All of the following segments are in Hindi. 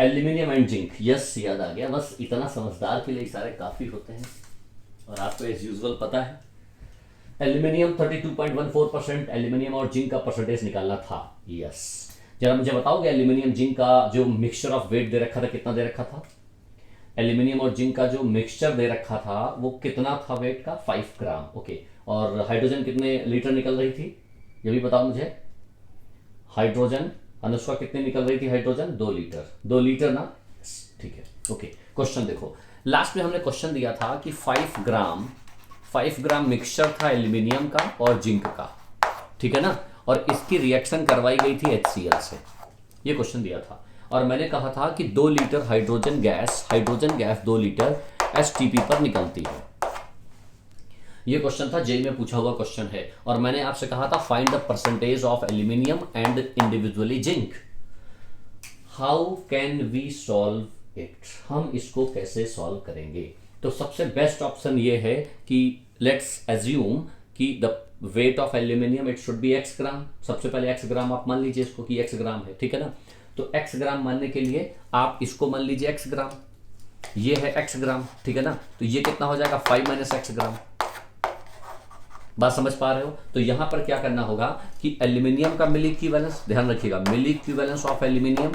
एल्यूमिनियम एंड जिंक, यस याद आ गया। बस इतना समझदार के लिए इशारे काफ़ी होते हैं। और आपको एज यूजुअल पता है एल्यूमिनियम 32.14%, एल्यूमिनियम और जिंक का परसेंटेज निकालना था। यस, जरा मुझे बताओगे एल्यूमिनियम जिंक का जो मिक्सचर ऑफ वेट दे रखा था कितना दे रखा था? एल्यूमिनियम और जिंक का जो मिक्सचर दे रखा था वो कितना था वेट का? 5 ग्राम। ओके, और हाइड्रोजन कितने लीटर निकल रही थी ये भी बताओ मुझे। हाइड्रोजन अनुष्का कितनी निकल रही थी? Hydrogen 2 litre. 2 लीटर ना, ठीक है। ओके, क्वेश्चन देखो, लास्ट में हमने क्वेश्चन दिया था कि 5 ग्राम मिक्सचर था एल्यूमिनियम का और जिंक का, ठीक है ना, और इसकी रिएक्शन करवाई गई थी HCl से, ये क्वेश्चन दिया था। और मैंने कहा था कि 2 litre hydrogen gas 2 litre STP पर निकलती है। ये क्वेश्चन था, जेई में पूछा हुआ क्वेश्चन है। और मैंने आपसे कहा था find the percentage of aluminium and individually zinc. How can we solve it? हम इसको कैसे सॉल्व करेंगे? तो सबसे बेस्ट ऑप्शन ये है कि लेट्स एज्यूम कि the weight of aluminium it should be x ग्राम। सबसे पहले x ग्राम आप मान लीजिए इसको कि x ग्राम है, ठीक है ना। तो x ग्राम मानने के लिए आप इसको मान लीजिए x ग्राम, ये है x ग्राम, ठीक है ना। तो ये कितना हो जाएगा? 5 - x ग्राम। बात समझ पा रहे हो? तो यहां पर क्या करना होगा कि एल्यूमिनियम का मिल इक्विवेलेंस, ध्यान रखिएगा, mil equivalence of aluminium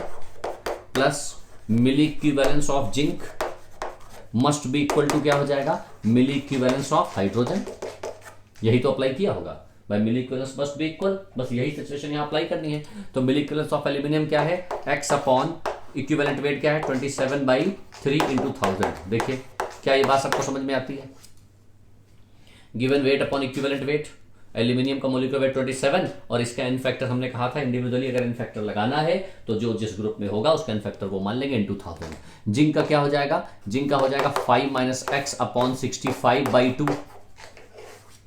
plus mil equivalence of zinc must be equal to क्या हो जाएगा? Mil equivalence of hydrogen. यही तो अप्लाई किया होगा भाई, mil equivalence must be equal, बस यही सिचुएशन यहां अप्लाई करनी है। तो मिल इक्विवेलेंस ऑफ एल्यूमिनियम क्या है? x अपॉन इक्विवेलेंट वेट क्या है? 27/3 × 1000। देखिए क्या ये बात सबको समझ में आती है? Given weight upon equivalent wait, aluminium का मोलिकुलर वेट 27 और इसका एन फैक्टर हमने कहा था इंडिविजुअली अगर एन फैक्टर लगाना है तो जो जिस ग्रुप में होगा उसका एन फैक्टर वो मान लेंगे × 1000। जिंक का क्या हो जाएगा? जिंक का हो जाएगा 5 - x upon 65/2।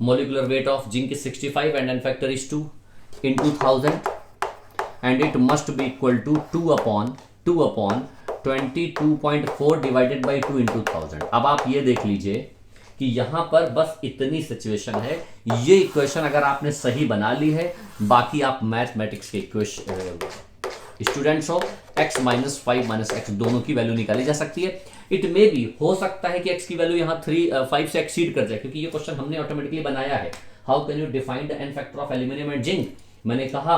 Molecular weight of zinc is 65 and n factor is 2 × 1000 and it must be equal to 2 upon 22.4 divided by 2 × 1000। अब आप ये देख लीजिए कि यहां पर बस इतनी सिचुएशन है। ये इक्वेशन अगर आपने सही बना ली है, बाकी आप मैथमेटिक्स के इक्वेशन स्टूडेंट्स हो, x - 5 - x दोनों की वैल्यू निकाली जा सकती है। इट मे बी, हो सकता है कि x की वैल्यू यहां 5 से एक्सीड कर जाए, क्योंकि ये क्वेश्चन हमने ऑटोमेटिकली बनाया है। How can you define the n factor of aluminium and zinc? मैंने कहा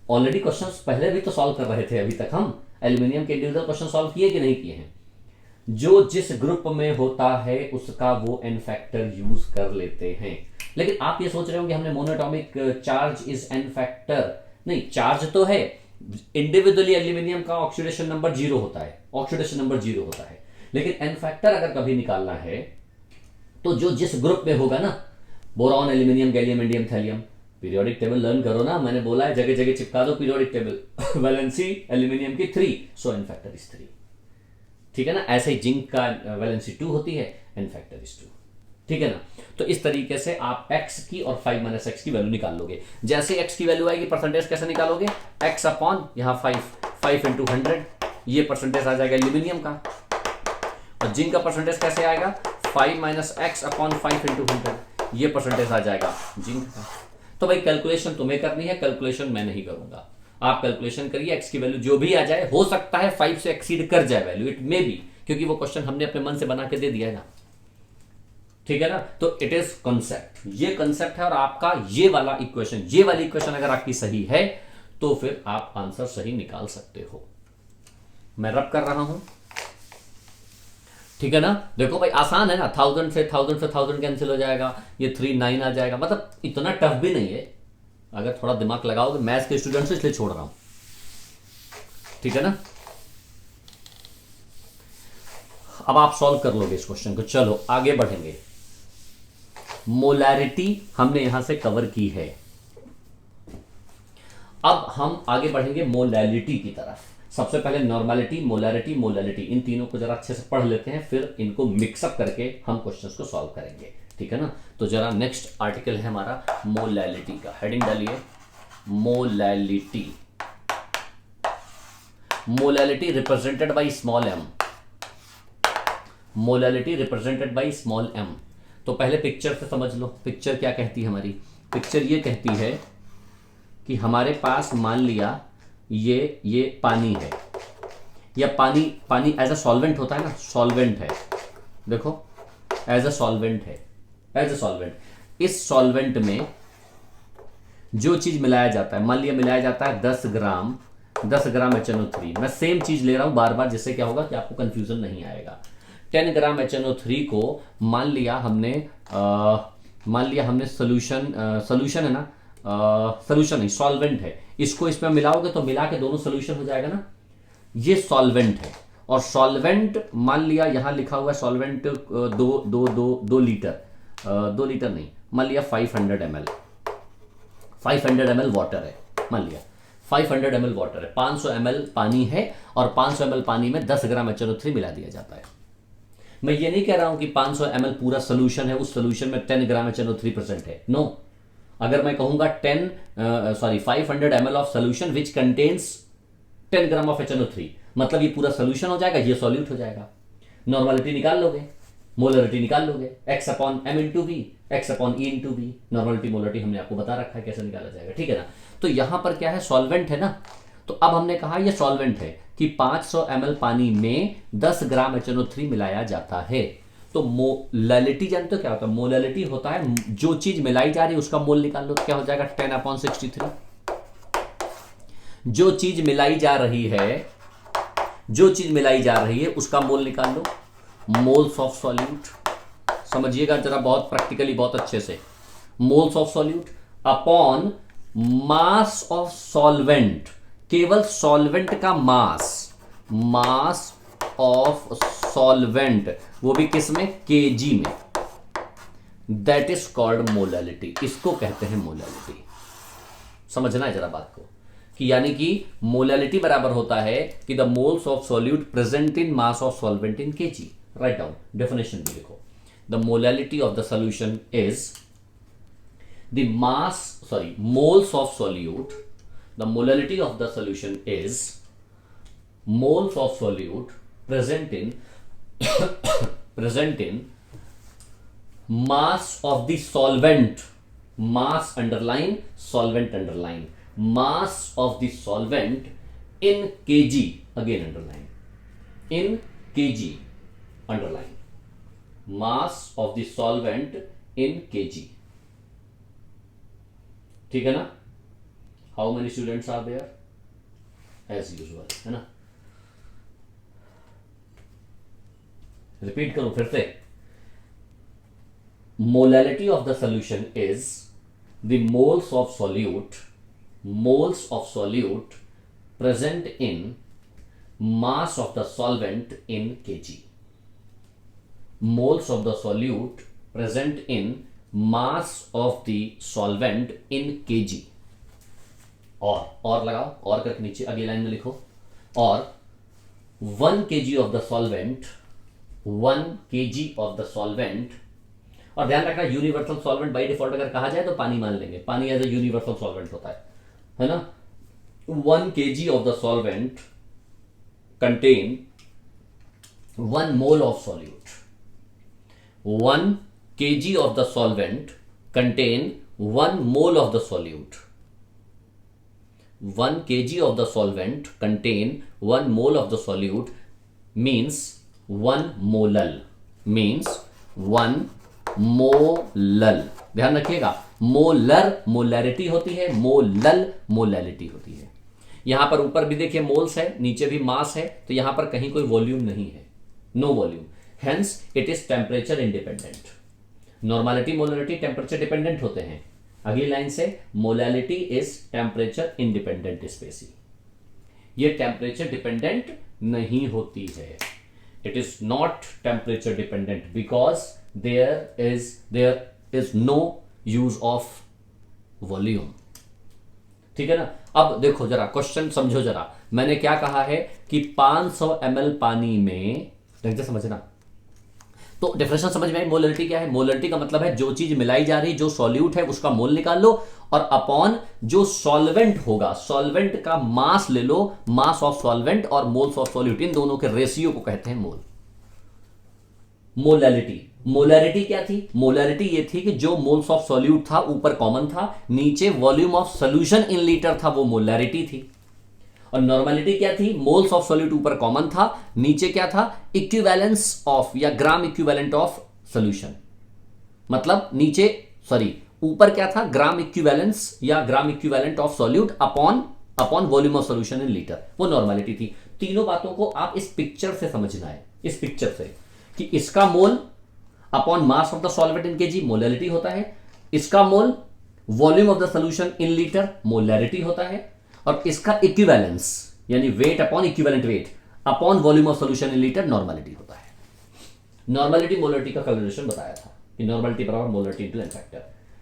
ऑलरेडी क्वेश्चंस पहले भी तो सॉल्व कर रहे थे अभी तक हम। एल्यूमिनियम के इंडिविजुअल क्वेश्चन सॉल्व किए कि नहीं किए हैं? जो जिस ग्रुप में होता है उसका वो एन फैक्टर यूज कर लेते हैं। लेकिन आप ये सोच रहे होंगे हमने monoatomic charge is an factor, नहीं, चार्ज तो है, इंडिविजुअली एल्यूमिनियम का ऑक्सीडेशन नंबर 0 होता है, ऑक्सीडेशन नंबर 0 होता है। लेकिन एन फैक्टर अगर कभी निकालना है तो जो जिस ग्रुप में होगा ना, boron, aluminium, gallium, indium, thallium, periodic table learn करो ना, मैंने बोला है जगह जगह चिपका दो पीरियोडिक टेबल। वैलेंसी एल्यूमिनियम की 3, सो एन फैक्टर इज 3, ठीक है ना। ऐसे ही जिंक का वैलेंसी 2 होती है, एन फैक्टर इज 2, ठीक है ना। तो इस तरीके से आप x की और 5 - x की वैल्यू निकाल लोगे। जैसे x की वैल्यू आएगी परसेंटेज कैसे निकालोगे? x अपॉन यहाँ 5 × 100, ये परसेंटेज आ जाएगा एल्यूमिनियम का। और जिंक का परसेंटेज कैसे आएगा? 5 - x अपॉन 5 × 100, ये परसेंटेज आ जाएगा जिंक का। तो भाई कैलकुलेशन तुम्हें करनी है, कैलकुलेशन मैं नहीं करूंगा। आप कैलकुलेशन करिए, x की वैल्यू जो भी आ जाए, हो सकता है 5 से एक्सीड कर जाए वैल्यू, इट मे बी, क्योंकि वो क्वेश्चन हमने अपने मन से बना के दे दिया है ना, ठीक है ना। तो इट इज कॉन्सेप्ट, ये कॉन्सेप्ट है। और आपका ये वाला इक्वेशन, ये वाली इक्वेशन अगर आपकी सही है तो फिर आप आंसर सही निकाल सकते हो। मैं रब कर रहा हूं, ठीक है ना। देखो भाई आसान है ना, 1000 से 1000 कैंसिल हो जाएगा, ये 3 9 आ जाएगा, मतलब इतना टफ भी नहीं है अगर थोड़ा दिमाग लगाओगे। मैथ्स के स्टूडेंट्स से इसलिए छोड़ रहा हूं, ठीक है ना। अब आप सॉल्व कर लोगे इस क्वेश्चन को। चलो आगे बढ़ेंगे। मोलैरिटी हमने यहां से कवर की है, अब हम आगे बढ़ेंगे मोलैलिटी की तरफ। सबसे पहले नॉर्मैलिटी, मोलैरिटी, मोलैलिटी, इन तीनों को जरा अच्छे से पढ़ लेते हैं, फिर इनको मिक्सअप करके हम क्वेश्चंस को सॉल्व करेंगे, ठीक है ना। तो जरा नेक्स्ट आर्टिकल है हमारा मोलैलिटी का, हेडिंग डालिए molality. Molality represented by small m, molality represented by small m। तो पहले पिक्चर से समझ लो, पिक्चर क्या कहती है हमारी? पिक्चर ये कहती है कि हमारे पास मान लिया ये पानी है, या पानी, पानी एज अ सॉल्वेंट होता है ना, सॉल्वेंट है, देखो एज अ सॉल्वेंट है, एज अ सॉल्वेंट। इस सॉल्वेंट में जो चीज मिलाया जाता है, मान लिया मिलाया जाता है 10 ग्राम HNO3, मैं सेम चीज ले रहा हूं बार बार, जिससे क्या होगा कि आपको कंफ्यूजन नहीं आएगा। 10 ग्राम HNO3 को मान लिया हमने सोल्यूशन है ना, सोल्यूशन नहीं सॉल्वेंट है, इसको इसमें मिलाओगे तो मिला के दोनों सोल्यूशन हो जाएगा ना, ये सॉल्वेंट है। और सॉल्वेंट मान लिया यहां लिखा हुआ है सॉल्वेंट 2 लीटर, 2 लीटर नहीं, मान लिया 500 ml वाटर है, मान लिया 500 ml वाटर है, 500 ml पानी है, और 500 ml पानी में 10 ग्राम HNO3 मिला दिया जाता है। मैं ये नहीं कह रहा हूं कि 500 ml पूरा सोल्यूशन है, उस सोल्यूशन में 10 ग्राम HNO3 प्रेजेंट है, नो। अगर मैं कहूंगा 500 ml of solution which contains 10 gram of HNO3, मतलब ये पूरा सोल्यूशन हो जाएगा, ये सॉल्यूट हो जाएगा। नॉर्मलिटी निकाल लोगे, मोलरिटी निकाल लोगे, x upon m into V, x upon e into V, normality molarity हमने आपको बता रखा है कैसे निकाला जाएगा, ठीक है ना। तो यहां पर क्या है, सॉल्वेंट है ना, तो अब हमने कहा ये सॉल्वेंट है कि 500 ml पानी में 10 ग्राम HNO3 मिलाया जाता है। तो मोलैलिटी जानते हो क्या होता है, मोलैलिटी होता है जो चीज मिलाई जा रही है उसका मोल निकाल लो, क्या हो जाएगा 10/63। जो चीज मिलाई जा रही है उसका मोल निकाल लो, मोल्स ऑफ सॉल्यूट। समझिएगा जरा बहुत प्रैक्टिकली, बहुत अच्छे से, moles of solute upon mass of solvent, केवल सॉल्वेंट का मास ऑफ सॉल्वेंट, वो भी किस में, केजी में, दैट इज कॉल्ड मोलैलिटी, इसको कहते हैं मोलैलिटी। समझना है जरा बात को, कि यानी कि मोलैलिटी बराबर होता है कि the moles of solute present in mass of solvent in KG. Write down, definition भी लिखो, the molality of the solution is the moles of solute, the molality of the solution is moles of solute present in mass of the solvent, mass underline, solvent underline, mass of the solvent in kg, again underline, in kg underline, mass of the solvent in kg, ठीक है ना। How many students are there? As usual, है ना। रिपीट करूं फिर से, molality of the solution is the moles of solute present in mass of the solvent in KG, moles of the solute present in mass of the solvent in KG. और लगाओ, और करके नीचे अगली लाइन में लिखो, और 1 kg of the solvent, 1 kg of the solvent, और ध्यान रखना यूनिवर्सल सॉल्वेंट बाय डिफॉल्ट अगर कहा जाए तो पानी मान लेंगे, पानी एज ए यूनिवर्सल सॉल्वेंट होता है ना। 1 kg of the solvent contain 1 mole of solute, 1 kg of the solvent contain 1 mole of the solute, 1 kg of the solvent contain 1 mole of the solute means 1 molal, means 1 molal। ध्यान रखिएगा, मोलर मोलैरिटी होती है, मोलल मोलैलिटी होती है। यहां पर ऊपर भी देखिए मोल्स है, नीचे भी मास है, तो यहां पर कहीं कोई वॉल्यूम नहीं है, no volume, hence it is temperature independent. Normality molarity temperature dependent होते हैं। अगली लाइन से, मोलैलिटी इज टेम्परेचर इंडिपेंडेंट स्पेसी, ये टेम्परेचर डिपेंडेंट नहीं होती है, it is not temperature dependent because there is no use of volume, ठीक है ना। अब देखो जरा क्वेश्चन समझो जरा, मैंने क्या कहा है कि 500 ml पानी में, ढंग से समझना, तो डेफिनेशन समझ में आई। मोलरिटी क्या है, मोलरिटी का मतलब है जो चीज मिलाई जा रही, जो सॉल्यूट है उसका मोल निकाल लो, और अपॉन जो सॉल्वेंट होगा, सॉल्वेंट का मास ले लो, मास ऑफ सॉल्वेंट और मोल्स ऑफ सॉल्यूट, इन दोनों के रेशियो को कहते हैं मोल। मोलैलिटी, मोलैरिटी क्या थी, मोलैरिटी ये थी कि जो मोल्स ऑफ सॉल्यूट था ऊपर कॉमन था, नीचे volume of solution in litre था, वो मोलैरिटी थी। और नॉर्मेलिटी क्या थी, मोल्स ऑफ सॉल्यूट ऊपर कॉमन था, नीचे क्या था, इक्विवेलेंस ऑफ या ग्राम इक्विवेलेंट ऑफ सॉल्यूशन, मतलब नीचे सॉरी ऊपर क्या था, ग्राम इक्विवेलेंस या gram equivalent of solute upon volume of solution in litre, वो नॉर्मेलिटी थी। तीनों बातों को आप इस पिक्चर से समझना है, इस पिक्चर से कि इसका mole upon mass of the solvent in KG molarity होता है, इसका mole volume of the solution in litre molarity होता है, और इसका इक्विवेलेंस यानी weight upon equivalent weight upon volume of solution in litre normality होता है। नॉर्मेलिटी मोलैरिटी का कैलकुलेशन बताया था कि नॉर्मेलिटी बराबर मोलैरिटी इनटू एन फैक्टर,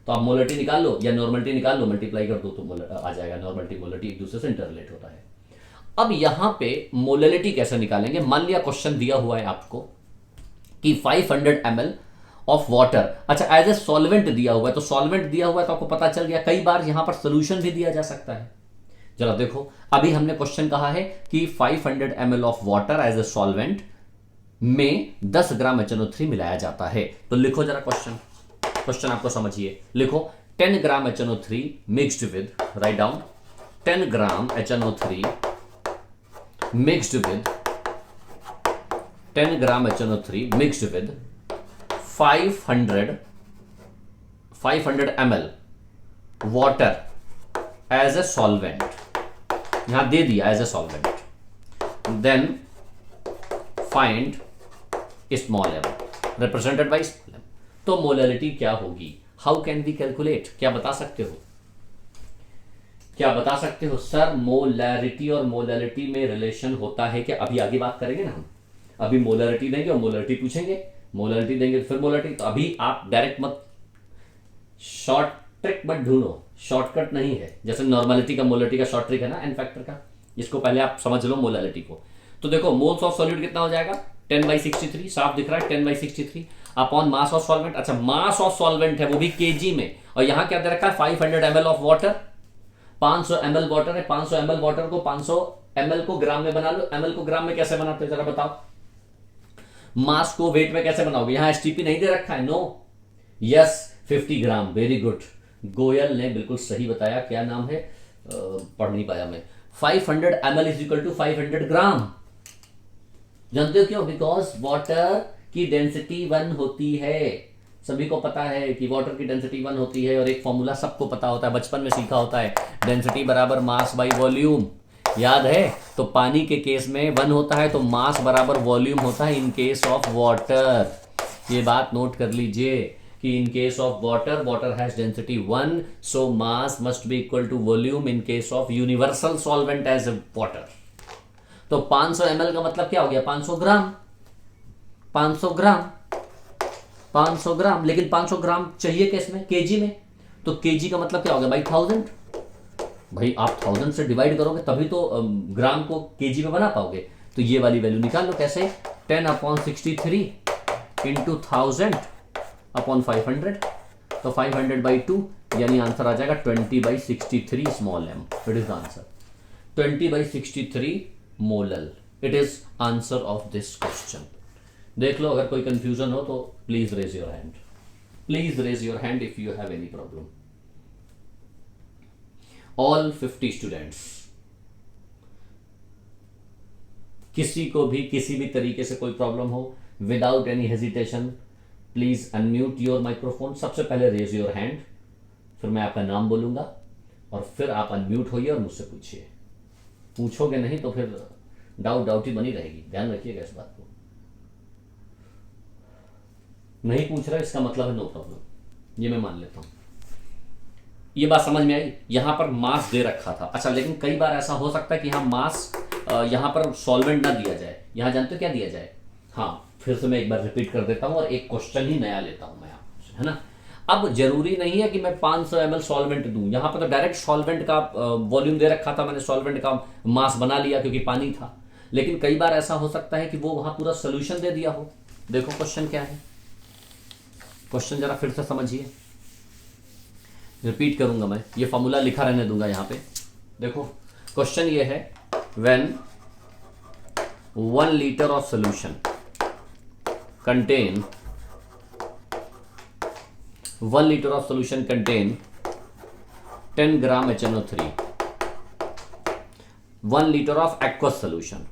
तो आप मोलैरिटी निकाल लो या नॉर्मेलिटी निकाल लो, मल्टीप्लाई कर दो तो आ जाएगा। नॉर्मेलिटी मोलैरिटी एक दूसरे से इंटररिलेट होता है। अब यहां पे मोलैरिटी कैसे निकालेंगे, मान लिया क्वेश्चन दिया हुआ है आपको कि 500 ml ऑफ वाटर, अच्छा एज ए सॉल्वेंट दिया हुआ है, तो सॉल्वेंट दिया हुआ है तो आपको पता चल गया, कई बार यहां पर सोल्यूशन भी दिया जा सकता है। जरा देखो, अभी हमने क्वेश्चन कहा है कि 500 ml of water as a solvent में 10 ग्राम HNO3 मिलाया जाता है। तो लिखो जरा क्वेश्चन आपको समझिए, लिखो 10 gram HNO3 mixed with, right down 10 gram HNO3 mixed with 10 gram HNO3 mixed with 500 ml water as a solvent, यहां दे दिया as a solvent, then find small m represented by small m। तो मोलैरिटी क्या होगी, हाउ कैन वी कैलकुलेट, क्या बता सकते हो, क्या बता सकते हो सर? मोलैरिटी और मोलैरिटी में रिलेशन होता है कि अभी आगे बात करेंगे ना हम, अभी मोलैरिटी देंगे और मोलैरिटी पूछेंगे, मोलैरिटी देंगे फिर मोलैरिटी, तो अभी आप डायरेक्ट मत, शॉर्ट ट्रिक मत ढूंढो, शॉर्टकट नहीं है। जैसे नॉर्मेलिटी का मोलैरिटी का शॉर्ट ट्रिक है ना एन फैक्टर का, इसको पहले आप समझ लो मोलैरिटी को। तो देखो मोल्स ऑफ सॉल्यूट कितना हो जाएगा, 10/63, साफ दिख रहा है 10/63 अपॉन मास ऑफ सॉल्वेंट, अच्छा मास ऑफ सॉल्वेंट है वो भी केजी में, और यहां क्या दे रखा है 500 ml of water, 500 ml water है, 500 ml वाटर को 500 ml को ग्राम में बना लो। ml को ग्राम में कैसे बनाते हो जरा बताओ, मास को वेट में कैसे बनाओगे, यहां एसटीपी नहीं दे रखा है, नो, यस 50 ग्राम, वेरी गुड, गोयल ने बिल्कुल सही बताया, क्या नाम है पढ़ नहीं पाया मैं, 500 ml इज इक्वल टू 500 ग्राम। जानते हो क्यों, बिकॉज वाटर की डेंसिटी 1 होती है, सभी को पता है कि वाटर की डेंसिटी 1 होती है, और एक फॉर्मूला सबको पता होता है, बचपन में सीखा होता है, डेंसिटी बराबर मास बाई वॉल्यूम, याद है? तो पानी के केस में 1 होता है, तो मास बराबर वॉल्यूम होता है इन केस ऑफ वाटर। ये बात नोट कर लीजिए कि in case of water, water has density 1, so mass must be equal to volume in case of universal solvent as water. तो 500 ml का मतलब क्या हो गया, 500 ग्राम, 500 ग्राम, 500 ग्राम, लेकिन 500 ग्राम चाहिए किस में, केजी में, तो केजी का मतलब क्या हो गया भाई 1000, भाई आप 1000 से डिवाइड करोगे तभी तो ग्राम को केजी में बना पाओगे। तो ये वाली वैल्यू निकाल लो, कैसे, 10/63 इंटू 1000 अपॉन 500, तो 500/2 यानी आंसर आ जाएगा 20/63 small m, it is answer 20/63 molal, it is answer of this question. देख लो, अगर कोई कंफ्यूजन हो तो please raise your hand, please raise your hand if you have any problem. All 50 students, किसी को भी किसी भी तरीके से कोई प्रॉब्लम हो, without any hesitation please unmute your microphone. सबसे पहले रेज योर हैंड, फिर मैं आपका नाम बोलूंगा और फिर आप अनम्यूट होइए और मुझसे पूछिए। पूछोगे नहीं तो फिर डाउट ही बनी रहेगी, ध्यान रखिएगा इस बात को। नहीं पूछ रहा इसका मतलब है नो प्रॉब्लम, ये मैं मान लेता हूं। ये बात समझ में आई, यहां पर मास दे रखा था, अच्छा लेकिन कई बार ऐसा हो सकता है कि यहां मास, यहां पर सॉल्वेंट ना दिया जाए, यहां जानते हो क्या दिया जाए, हाँ फिर से मैं एक बार रिपीट कर देता हूं और एक क्वेश्चन ही नया लेता हूं मैं आपसे, है ना। अब जरूरी नहीं है कि मैं 500 ml सॉल्वेंट दूं, यहां पर तो डायरेक्ट सॉल्वेंट का वॉल्यूम दे रखा था, मैंने सॉल्वेंट का मास बना लिया क्योंकि पानी था, लेकिन कई बार ऐसा हो सकता है कि वो वहां पूरा सोल्यूशन दे दिया हो। देखो क्वेश्चन क्या है, क्वेश्चन जरा फिर से समझिए, रिपीट करूंगा मैं, ये फॉर्मूला लिखा रहने दूंगा यहां पे। देखो क्वेश्चन ये है, when 1 liter of solution contain 1 liter of solution contain 10 gram HNO3 1 litre of aqueous solution,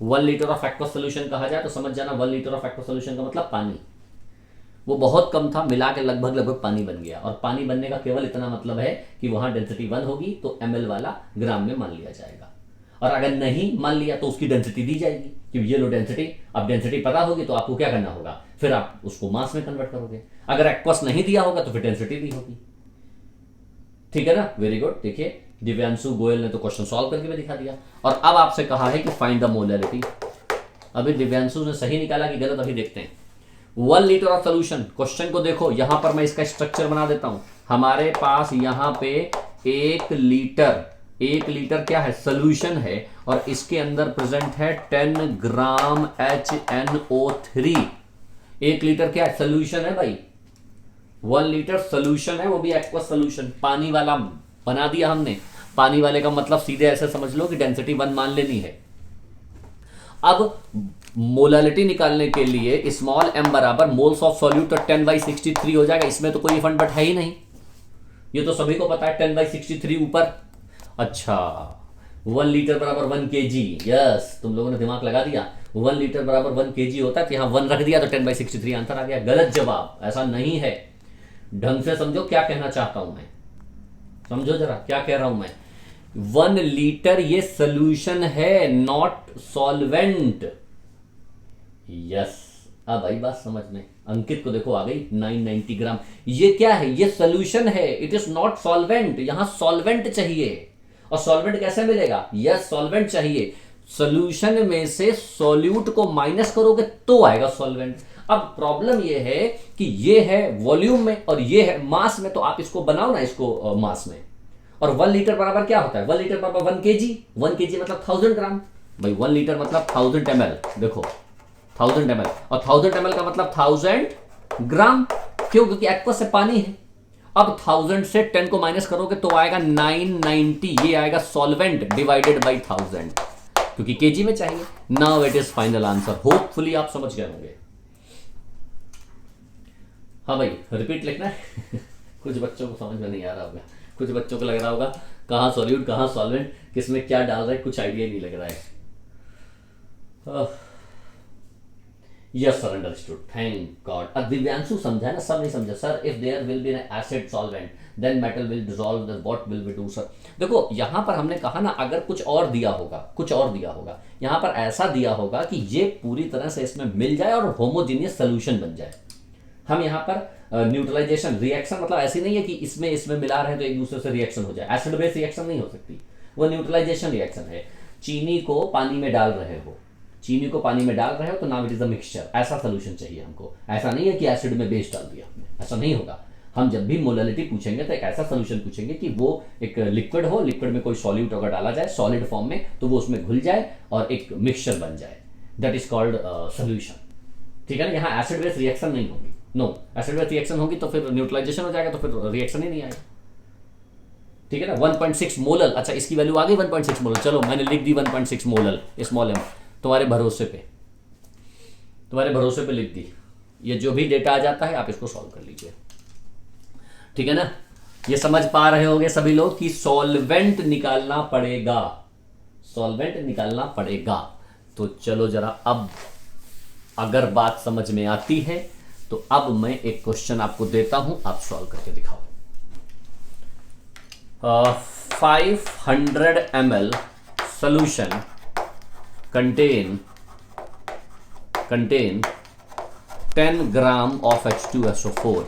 1 litre of aqueous solution कहा जाए तो समझ जाना 1 लीटर ऑफ एक्वस सोल्यूशन का मतलब पानी। वो बहुत कम था, मिला के लगभग पानी बन गया। और पानी बनने का केवल इतना मतलब है कि वहां डेंसिटी 1 होगी तो ml वाला ग्राम में मान लिया जाएगा, और अगर नहीं मान लिया तो उसकी डेंसिटी दी जाएगी कि ये लो डेंसिटी। अब डेंसिटी पता होगी तो आपको क्या करना होगा, फिर आप उसको मास में कन्वर्ट करोगे। अगर एक्वस नहीं दिया होगा तो फिर डेंसिटी दी होगी। ठीक है ना, वेरी गुड। देखिए दिव्यांशु गोयल ने तो क्वेश्चन सॉल्व करके भी दिखा दिया। और अब आपसे कहा है कि फाइंड द मोलैरिटी। अभी दिव्यांशु ने सही निकाला कि गलत, अभी देखते हैं। 1 लीटर ऑफ सोल्यूशन, क्वेश्चन को देखो, यहां पर मैं इसका स्ट्रक्चर बना देता हूं। हमारे पास यहां पे 1 लीटर क्या है, सोल्यूशन है, और इसके अंदर प्रेजेंट है 10 ग्राम HNO3। 1 लीटर क्या है, सोल्यूशन है भाई। 1 लीटर सोल्यूशन है, वो भी एक्वस सोल्यूशन, पानी वाला बना दिया हमने। पानी वाले का मतलब सीधे ऐसे समझ लो कि डेंसिटी 1 मान लेनी है। अब मोलालिटी निकालने के लिए स्मॉल m बराबर मोल्स ऑफ सॉल्यूट, तो 10/63 हो जाएगा। इसमें तो कोई फंड बट है ही नहीं, ये तो सभी को पता है 10/63 ऊपर। अच्छा 1 लीटर बराबर 1 kg, यस तुम लोगों ने दिमाग लगा दिया। 1 लीटर बराबर 1 kg होता है, तो यहां 1 रख दिया तो 10/63 आंसर आ गया। गलत जवाब, ऐसा नहीं है। ढंग से समझो क्या कहना चाहता हूं मैं, समझो जरा क्या कह रहा हूं मैं। 1 लीटर ये सोल्यूशन है, नॉट सॉल्वेंट। यस, अब आई बात समझ में। अंकित को देखो आ गई 990 ग्राम। ये क्या है, ये सोल्यूशन है, इट इज नॉट सॉल्वेंट। यहां सॉल्वेंट चाहिए, और सॉल्वेंट कैसे मिलेगा, यस सॉल्वेंट चाहिए। सोल्यूशन में से सॉल्यूट को माइनस करोगे तो आएगा सॉल्वेंट। अब प्रॉब्लम ये है कि ये है वॉल्यूम में और ये है मास में, तो आप इसको बनाओ ना, इसको मास में। और 1 लीटर बराबर क्या होता है, 1 लीटर बराबर 1 kg। 1 kg मतलब 1000 ग्राम भाई। 1 लीटर मतलब 1000 ml, देखो 1000 ml, और 1000 ml का मतलब 1000 ग्राम। क्यों, क्योंकि एक्वस से पानी है। अब 1000 से 10 को माइनस करोगे तो आएगा 990, ये आएगा सॉल्वेंट डिवाइडेड बाई 1000, क्योंकि केजी में चाहिए। Now it is final answer. Hopefully आप समझ गए होंगे। हाँ भाई रिपीट लिखना है कुछ बच्चों को समझ में नहीं आ रहा होगा, कुछ बच्चों को लग रहा होगा कहाँ सॉल्यूट कहाँ सॉल्वेंट, किसमें क्या डाल रहे हैं, कुछ आइडिया नहीं लग रहा है। Yes sir understood, thank god. अब दिव्यांशु समझा है ना, सब नहीं समझा। Sir if there will be an acid solvent then metal will dissolve, what will we do sir. देखो यहां पर हमने कहा ना, अगर कुछ और दिया होगा, कुछ और दिया होगा, यहां पर ऐसा दिया होगा कि ये पूरी तरह से इसमें मिल जाए और होमोजीनियस सोल्यूशन बन जाए। हम यहाँ पर न्यूट्रलाइजेशन रिएक्शन, मतलब ऐसी नहीं है कि इसमें इसमें मिला रहे तो एक दूसरे से रिएक्शन हो जाए। एसिड बेस रिएक्शन नहीं हो सकती, वो न्यूट्रलाइजेशन रिएक्शन है। चीनी को पानी में डाल रहे हो, चीनी को पानी में डाल रहे हो तो now it is a mixture, ऐसा सोल्यूशन चाहिए हमको। ऐसा नहीं है कि एसिड में बेस डाल दिया हमने, ऐसा नहीं होगा। हम जब भी मोलैलिटी पूछेंगे तो एक ऐसा सोल्यूशन पूछेंगे कि वो एक लिक्विड हो, लिक्विड में कोई सॉल्यूट अगर डाला जाए सॉलिड फॉर्म में तो वो उसमें घुल जाए और एक मिक्सचर बन जाए, दैट इज कॉल्ड सोल्यूशन। ठीक है ना, यहाँ एसिड बेस रिएक्शन नहीं होगी। नो, एसिड बेस रिएक्शन होगी तो फिर न्यूट्रलाइजेशन हो जाएगा, तो फिर रिएक्शन ही नहीं आएगा। ठीक है ना, 1.6 मोलल। अच्छा इसकी वैल्यू आ गई 1.6 मोलल, चलो मैंने लिख दी 1.6 मोलल स्मॉल एम, तुम्हारे भरोसे पे लिख दी। ये जो भी डेटा आ जाता है आप इसको सॉल्व कर लीजिए। ठीक है ना, ये समझ पा रहे होंगे सभी लोग कि सॉल्वेंट निकालना पड़ेगा, सॉल्वेंट निकालना पड़ेगा। तो चलो जरा, अब अगर बात समझ में आती है तो अब मैं एक क्वेश्चन आपको देता हूं, आप सॉल्व करके दिखाओ। 500 ml solution contain 10 gram of H2SO4.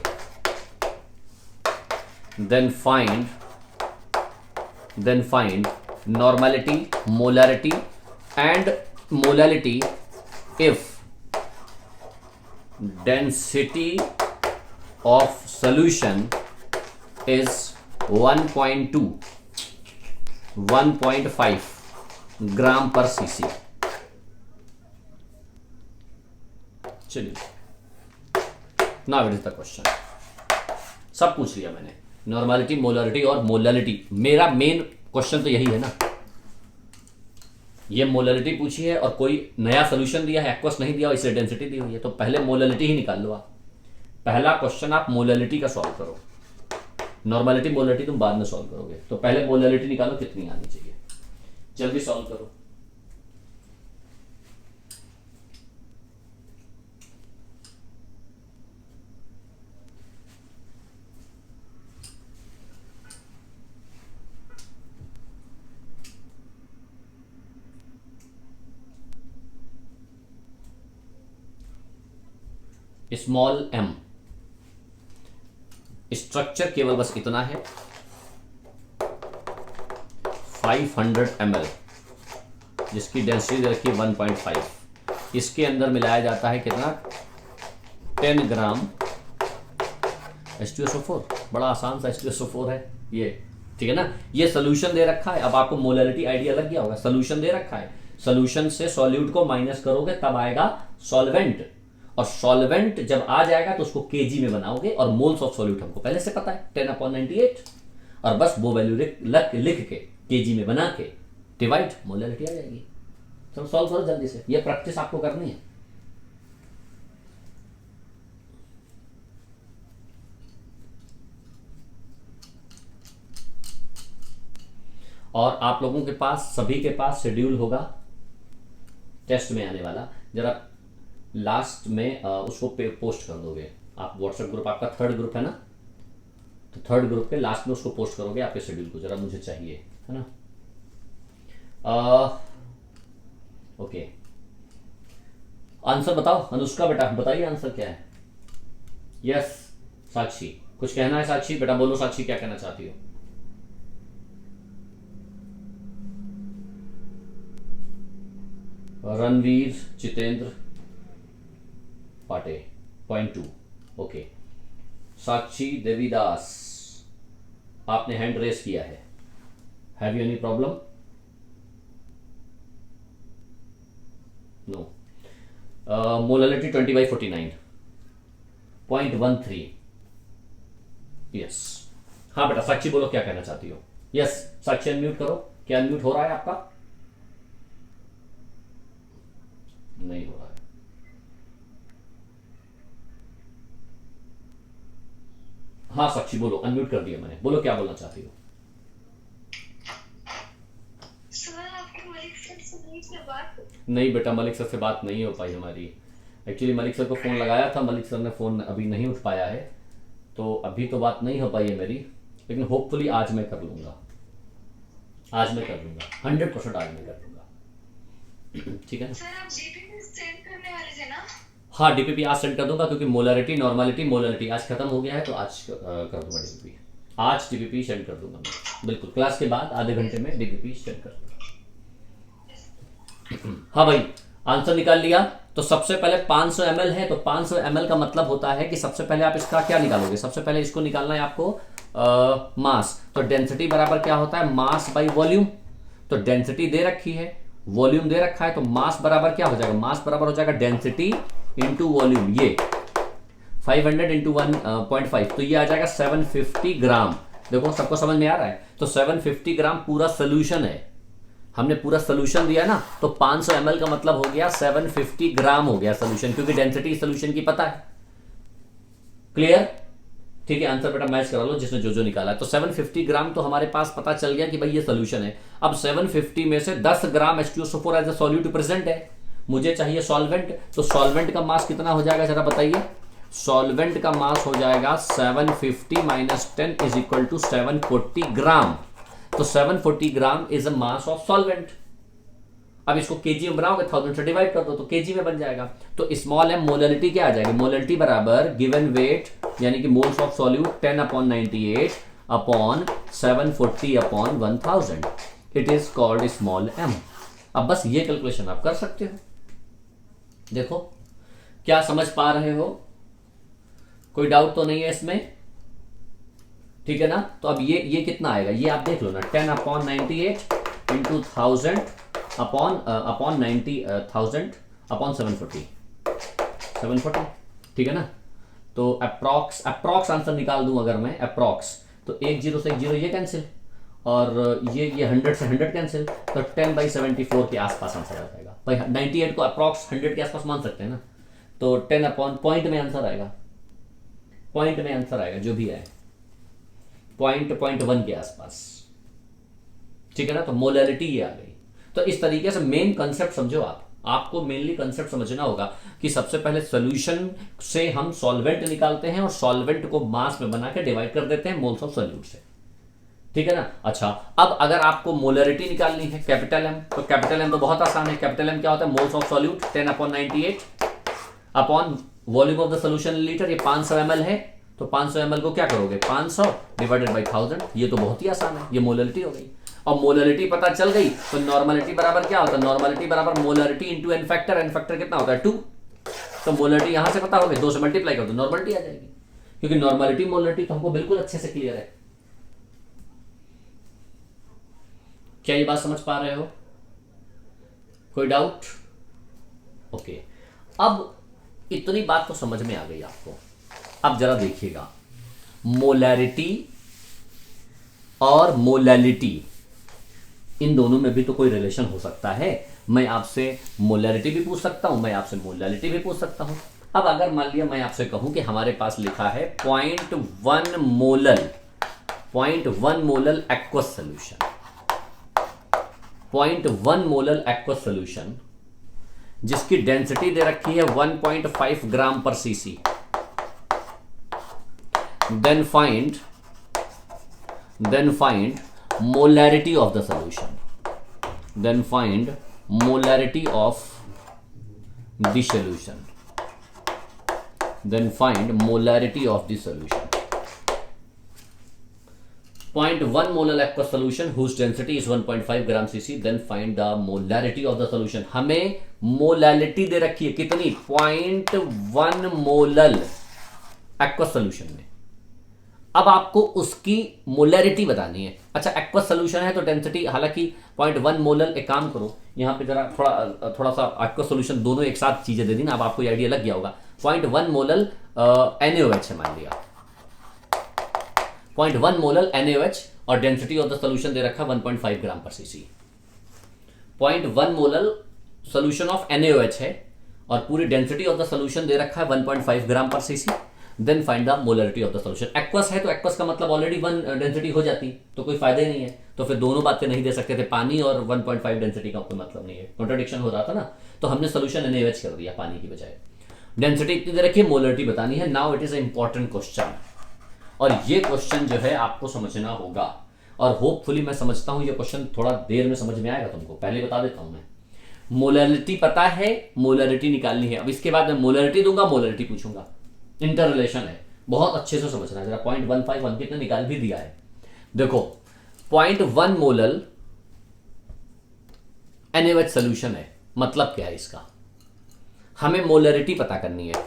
Then find normality, molarity and molality if density of solution is 1.2 1.5 gram per CC. चलिए now it is the question. सब पूछ लिया मैंने, नॉर्मलिटी, मोलरिटी और मोलैलिटी। मेरा मेन क्वेश्चन तो यही है ना, ये मोलरिटी पूछी है और कोई नया सोल्यूशन दिया है, एक्वस नहीं दिया, इसलिए डेंसिटी दी हुई है, तो पहले मोलरिटी ही निकाल लो आप। पहला क्वेश्चन आप मोलरिटी का सॉल्व करो। नॉर्मलिटी मोलरिटी तुम बाद में सॉल्व करोगे, तो पहले मोलरिटी निकालो कितनी आनी चाहिए, जल्दी सॉल्व करो। स्मॉल एम स्ट्रक्चर केवल बस इतना है 500 ml, जिसकी डेंसिटी दे रखी है 1.5। इसके अंदर मिलाया जाता है कितना, 10 ग्राम H2SO4। बड़ा आसान सा H2SO4 है ये, ठीक है ना। ये सोल्यूशन दे रखा है, अब आपको मोलरिटी आइडिया लग गया होगा। सोल्यूशन दे रखा है, सोल्यूशन से सॉल्यूट को माइनस करोगे तब आएगा सॉल्वेंट, और सॉल्वेंट जब आ जाएगा तो उसको केजी में बनाओगे, और मोल्स ऑफ सॉल्यूट हमको पहले से पता है 10/98, और बस वो वैल्यू लिख के केजी में बना के डिवाइड, मोलरिटी आ जाएगी। सब सॉल्व करो जल्दी से, ये प्रैक्टिस आपको करनी है। और आप लोगों के पास, सभी के पास शेड्यूल होगा टेस्ट में आने वाला, जरा लास्ट में उसको पोस्ट कर दोगे आप। व्हाट्सएप ग्रुप आपका थर्ड ग्रुप है ना, तो थर्ड ग्रुप के लास्ट में उसको पोस्ट करोगे आपके शेड्यूल को, जरा मुझे चाहिए, है ना। ओके, आंसर बताओ अनुष्का बेटा, बताइए आंसर क्या है। यस साक्षी, कुछ कहना है साक्षी बेटा, बोलो साक्षी क्या कहना चाहती हो। रणवीर जितेंद्र पाटे 0.2। ओके, साक्षी देवीदास आपने हैंड रेस किया है, have you any problem. No. Molarity 20/49 0.13। Yes, हाँ बेटा साक्षी बोलो क्या कहना चाहती हो। यस साक्षी अनम्यूट करो, क्या अनम्यूट हो रहा है आपका, नहीं हो रहा है। हाँ साक्षी बोलो, अनम्यूट कर दिया मैंने, बोलो क्या बोलना चाहती हो। नहीं बेटा, मलिक सर से बात नहीं हो पाई हमारी। एक्चुअली मलिक सर को फ़ोन लगाया था, मलिक सर ने फ़ोन अभी नहीं उठ पाया है, तो अभी तो बात नहीं हो पाई है मेरी, लेकिन होपफुली आज मैं कर लूँगा, आज मैं कर लूँगा 100% आज मैं कर लूँगा। ठीक है ना सर, आप डीपीपी सेंड करने वाले थे ना। हाँ डीपीपी आज सेंड कर दूंगा, क्योंकि मोलरिटी नॉर्मलिटी मोलरिटी आज खत्म हो गया है, तो आज कर दूंगा डीपीपी, आज डीपीपी सेंड कर दूंगा मैं, बिल्कुल क्लास के बाद आधे घंटे में डीपीपी सेंड कर दूंगा। हाँ भाई, आंसर निकाल लिया। तो सबसे पहले 500 ml है, तो 500 ml का मतलब होता है कि सबसे पहले आप इसका क्या निकालोगे, सबसे पहले इसको निकालना है आपको मास। तो डेंसिटी बराबर क्या होता है, मास बाई वॉल्यूम। तो डेंसिटी दे रखी है, वॉल्यूम दे रखा है, तो मास बराबर क्या हो जाएगा, मास बराबर हो जाएगा डेंसिटी इंटू वॉल्यूम। ये 500 इंटू 1.5, तो ये आ जाएगा 750 ग्राम। देखो सबको समझ में आ रहा है, तो 750 ग्राम पूरा सोल्यूशन है, हमने पूरा सोल्यूशन दिया ना, तो 500 ml का मतलब हो गया 750 ग्राम हो गया सोल्यूशन, क्योंकि डेंसिटी सोल्यूशन की पता है। क्लियर, ठीक है। आंसर बेटा मैच करा लो जिसने जो जो निकाला है। तो 750 ग्राम तो हमारे पास पता चल गया कि भाई ये सोल्यूशन है। अब 750 में से 10 gram H2SO4 as a solute present है, मुझे चाहिए सॉल्वेंट, तो सॉल्वेंट का मास कितना हो जाएगा जरा बताइए। सॉल्वेंट का मास हो जाएगा 750 माइनस 10 इज इक्वल टू 740 ग्राम। तो 740 gram is a mass of solvent. अब इसको केजी में बनाओगे, 1000 से डिवाइड कर दो तो केजी में बन जाएगा। तो स्मॉल एम मोलरिटी क्या आ जाएगी, मोलरिटी बराबर गिवन वेट यानी कि moles of solute 10/98 upon 740 upon 1000, it is called small m. अब बस ये कैलकुलेशन आप कर सकते हो। देखो क्या समझ पा रहे हो, कोई डाउट तो नहीं है इसमें, ठीक है ना। तो अब ये कितना आएगा, ये आप देख लो ना, 10/98 इंटू 1000 अपॉन 90,000 अपॉन 740, ठीक है ना। तो अप्रॉक्स आंसर निकाल दूं अगर मैं अप्रॉक्स, तो 1 0 से 1 0 ये कैंसिल, और ये 100 से 100 कैंसिल, तो 10/74 के आसपास आंसर आ जाएगा भाई। 98 को अप्रॉक्स 100 के आसपास मान सकते हैं ना, तो 10 अपॉन पॉइंट में आंसर आएगा, पॉइंट में आंसर आएगा जो भी आए। 0.1 के आसपास, ठीक है ना। तो मोलैलिटी ये आ गई। तो इस तरीके से मेन कंसेप्ट समझो आप, आपको मेनली कंसेप्ट समझना होगा कि सबसे पहले सॉल्यूशन से हम सॉल्वेंट निकालते हैं और सॉल्वेंट को मास में बना के डिवाइड कर देते हैं मोल्स ऑफ सॉल्यूट से, ठीक है ना। अच्छा, अब अगर आपको मोलरिटी निकालनी है कैपिटल एम, तो कैपिटल एम तो बहुत आसान है। कैपिटल एम क्या होता है? Moles of solute 10/98 upon volume of the solution litre. ये 500 ml है, तो 500 ml को क्या करोगे? 500 डिवाइडेड बाई 1000। ये तो बहुत ही आसान है, ये मोलरिटी हो गई। और मोलरिटी पता चल गई तो नॉर्मलिटी बराबर क्या होता है? नॉर्मलिटी बराबर molarity into n factor. N factor कितना होता है? 2। तो मोलरिटी यहां से पता हो गई, 2 से मल्टीप्लाई कर दो, नॉर्मलिटी आ जाएगी। क्योंकि नॉर्मलिटी मोलरिटी तो हमको बिल्कुल अच्छे से क्लियर है। क्या ये बात समझ पा रहे हो? कोई डाउट? ओके, अब इतनी बात तो समझ में आ गई आपको। अब जरा देखिएगा, मोलैरिटी और मोलैलिटी, इन दोनों में भी तो कोई रिलेशन हो सकता है। मैं आपसे मोलैरिटी भी पूछ सकता हूं, मैं आपसे मोलैलिटी भी पूछ सकता हूं। अब अगर मान लिया मैं आपसे कहूं कि हमारे पास लिखा है 0.1 molal aqueous solution, 0.1 molal aqueous solution जिसकी डेंसिटी दे रखी है 1.5 gram per cc, then find molarity of the solution, then find molarity of the solution, then find molarity of the solution. 0.1 molar aqueous solution whose density is 1.5 gram cc, then find the molarity of the solution. हमें मोलैलिटी दे रखी है कितनी? 0.1 मोलल aqueous solution में। अब आपको उसकी मोलैरिटी बतानी है। अच्छा, एक्वस सोल्यूशन है तो डेंसिटी, हालांकि 0.1 मोलल, एक काम करो यहां पे जरा थोड़ा सा एक्वस सोल्यूशन दोनों एक साथ चीजें दे दी ना, अब आपको ये आइडिया लग गया होगा। 0.1 मोलल NaOH है, मान लिया 0.1 मोलल NaOH और डेंसिटी ऑफ द सोल्यूशन दे रखा 1.5 gram per cc. 0.1 molal solution of NaOH है और पूरी डेंसिटी ऑफ द सोल्यूशन दे रखा है 1.5 gram per cc. Then find the molarity of the solution. Aqueous है तो एक्वस का मतलब ऑलरेडी 1 डेंसिटी हो जाती, तो कोई फायदा ही नहीं है। तो फिर दोनों बातें नहीं दे सकते थे, पानी और 1.5 डेंसिटी का कोई मतलब नहीं है, कॉन्ट्रडिक्शन हो रहा था ना। तो हमने सोल्यूशन NaOH कर दिया पानी की बजाय। डेंसिटी इतनी दे रखी है, मोलरिटी बतानी है। Now it is a important question, और ये क्वेश्चन जो है आपको समझना होगा, और होपफुली मैं समझता हूं ये क्वेश्चन थोड़ा देर में समझ में आएगा तुमको। पहले बता देता हूं मैं, मोलरिटी पता है, मोलरिटी निकालनी है। अब इसके बाद मैं मोलरिटी दूंगा, मोलरिटी पूछूंगा, इंटर रिलेशन है, बहुत अच्छे से समझना है जरा। 0.15 अंकित ने निकाल भी दिया है, देखो 0.1 मोलल NaOH सोल्यूशन है, मतलब क्या है इसका? हमें मोलरिटी पता करनी है।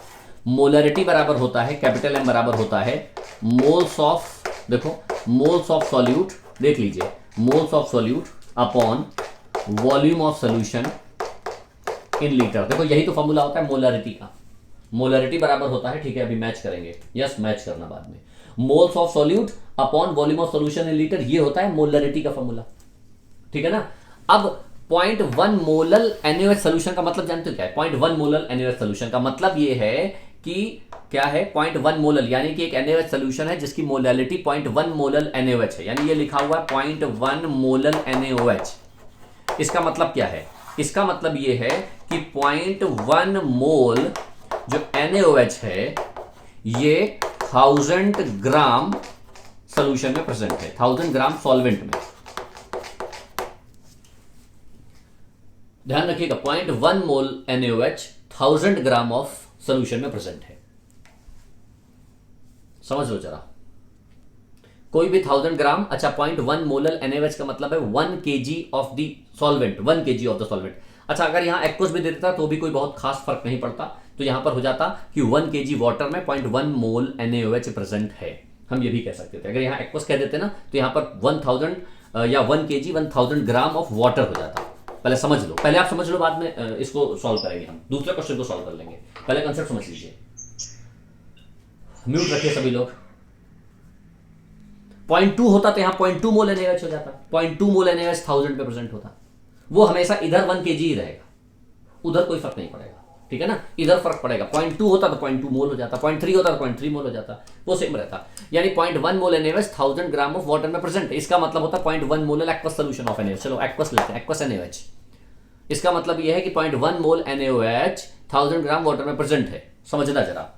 मोलरिटी बराबर होता है, कैपिटल M बराबर होता है मोल्स ऑफ, देखो मोल्स ऑफ सॉल्यूट, देख लीजिए, moles of solute upon volume of solution in litre. देखो यही तो फॉर्मूला होता है मोलरिटी का। मोलरिटी बराबर होता है, ठीक है अभी मैच करेंगे, यस मैच करना बाद में, moles of solute upon volume of solution in litre, ये होता है मोलरिटी का फॉर्मूला, ठीक है ना। अब 0.1 मोलल NaOH सोल्यूशन का मतलब जानते हो क्या है? 0.1 मोलल NaOH सोल्यूशन का मतलब ये है कि क्या है? 0.1 मोलल यानी कि एक NaOH सोल्यूशन है जिसकी मोलैलिटी 0.1 मोलल NaOH है, यानी ये लिखा हुआ है 0.1 मोलल NaOH। इसका मतलब क्या है? इसका मतलब ये है कि 0.1 मोल जो NaOH है ये 1000 ग्राम सोल्यूशन में प्रेजेंट है, 1000 ग्राम सॉल्वेंट में। ध्यान रखिएगा, 0.1 मोल NaOH 1000 ग्राम ऑफ सोल्यूशन में प्रेजेंट है। समझ लो जरा, कोई भी 1000 ग्राम, अच्छा 0.1 मोलल NaOH का मतलब है 1 kg of the solvent, 1 kg of the solvent. अच्छा अगर यहां एक्वस भी दे देता तो भी कोई बहुत खास फर्क नहीं पड़ता, तो यहां पर हो जाता कि 1 kg वाटर में 0.1 मोल NaOH प्रेजेंट है, हम ये भी कह सकते थे। अगर यहां एक्वस कह देते ना तो यहां पर 1000 या 1 kg 1000 ग्राम ऑफ वाटर हो जाता। पहले समझ लो, पहले आप समझ लो, बाद में इसको सॉल्व करेंगे, हम दूसरे क्वेश्चन को सॉल्व कर लेंगे। पहले कंसेप्ट समझ लीजिए, म्यूट रखिए सभी लोग। 0.2 होता तो यहां 0.2 मोल NaOH हो जाता, 0.2 मोल NaOH 1000 पे प्रेजेंट होता, वो हमेशा इधर 1 kg ही रहेगा, उधर कोई फर्क नहीं पड़ेगा, ठीक है ना, इधर फर्क पड़ेगा। 0.2 होता तो 0.2 मोल हो जाता, 0.3 होता तो 0.3 मोल हो जाता, वो सेम रहता। यानी 0.1 मोल NaOH 1000 ग्राम ऑफ वाटर में प्रेजेंट है, इसका मतलब होता है 0.1 मोल एक्वस सोल्यूशन ऑफ NaOH। चलो एक्वस लेते हैं, एक्वस NaOH। इसका मतलब यह है कि 0.1 मोल NaOH 1000 ग्राम वाटर में प्रेजेंट है। समझना जरा,